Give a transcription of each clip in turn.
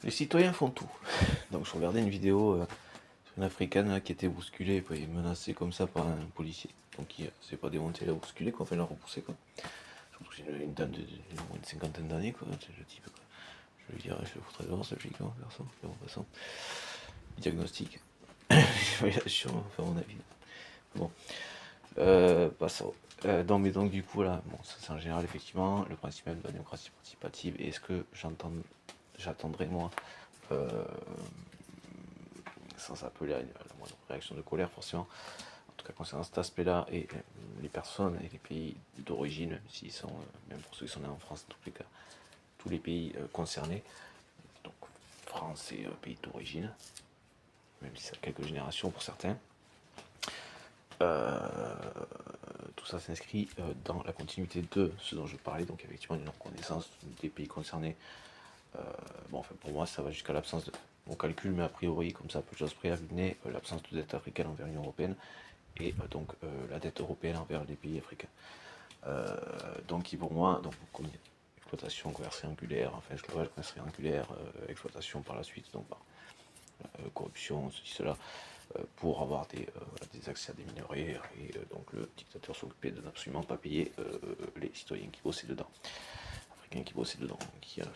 Les citoyens font tout. Donc je regardais une vidéo sur une africaine là, qui était bousculée et menacée comme ça par un policier. Donc il s'est pas démonté, la bousculée, quoi, enfin l'a repoussé quoi. Surtout que c'est une dame de moins une cinquantaine d'années quoi, c'est le type quoi. Je lui dirais, je le foutrais dehors, ça flic, non, personne, mais bon, passons. Diagnostic. Évaluation, enfin mon avis. Bon. Passons. Mais donc du coup là, bon, ça c'est en général effectivement le principe même de la démocratie participative. Et est-ce que j'attendrai moi sans appeler à la moindre réaction de colère forcément, en tout cas concernant cet aspect-là, et les personnes et les pays d'origine, même s'ils sont, même pour ceux qui sont nés en France, dans tous les cas, tous les pays concernés, donc France et pays d'origine, même si ça a quelques générations pour certains, tout ça s'inscrit dans la continuité de ce dont je parlais, donc effectivement une reconnaissance des pays concernés. Bon, enfin, pour moi, ça va jusqu'à l'absence de. On calcule, mais a priori, comme ça, peu de choses près, l'absence de dette africaine envers l'Union européenne et donc la dette européenne envers les pays africains. Donc, qui pour moi, donc, exploitation, commerce triangulaire, enfin, esclavage, commerce triangulaire, exploitation par la suite, donc, corruption, ceci, cela, pour avoir des accès à des minerais, et donc le dictateur s'occupait de n'absolument pas payer les citoyens qui bossaient dedans, africains qui bossaient dedans, qui a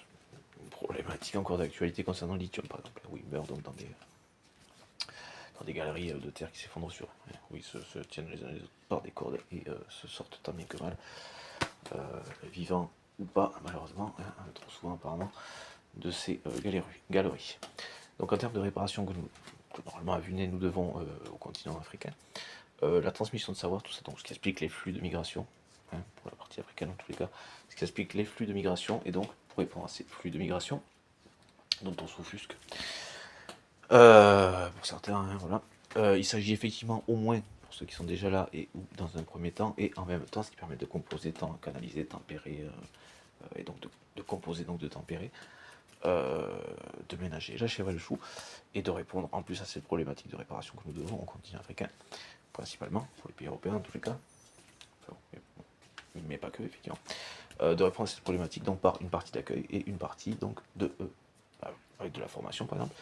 une problématique encore d'actualité concernant le lithium par exemple, où ils meurent donc dans des galeries de terre qui s'effondrent sur eux, où ils se tiennent les uns les autres par des cordes et se sortent tant bien que mal, vivants ou pas malheureusement, trop souvent apparemment, de ces galeries. Donc en termes de réparation que normalement à vue nez nous devons au continent africain, la transmission de savoir, tout ça, donc ce qui explique les flux de migration, pour la partie africaine en tous les cas, ce qui explique les flux de migration, et donc pour répondre à ces flux de migration, dont on s'offusque, pour certains, voilà, il s'agit effectivement au moins, pour ceux qui sont déjà là, et ou dans un premier temps, et en même temps, ce qui permet de composer, canaliser, tempérer, et donc de composer, donc de tempérer, de ménager la chèvre et le chou, et de répondre en plus à cette problématique de réparation que nous devons au continent africain, principalement, pour les pays européens en tous les cas, enfin, mais pas que, effectivement, de répondre à cette problématique donc par une partie d'accueil et une partie donc avec de la formation par exemple,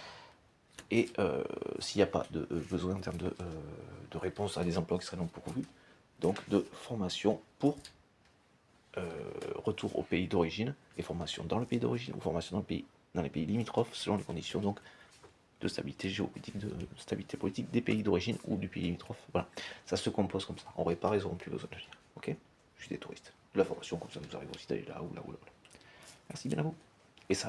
et s'il n'y a pas de besoin en termes de réponse à des emplois qui seraient non pourvus, donc de formation pour retour au pays d'origine, et formation dans le pays d'origine, ou formation dans les pays limitrophes, selon les conditions donc de stabilité géopolitique, de stabilité politique des pays d'origine ou du pays limitrophe. Voilà, ça se compose comme ça. On répare, ils n'auront plus besoin de venir. Ok, je suis des touristes. De la formation, comme ça nous arrive aussi d'aller là ou là ou là. Merci bien à vous.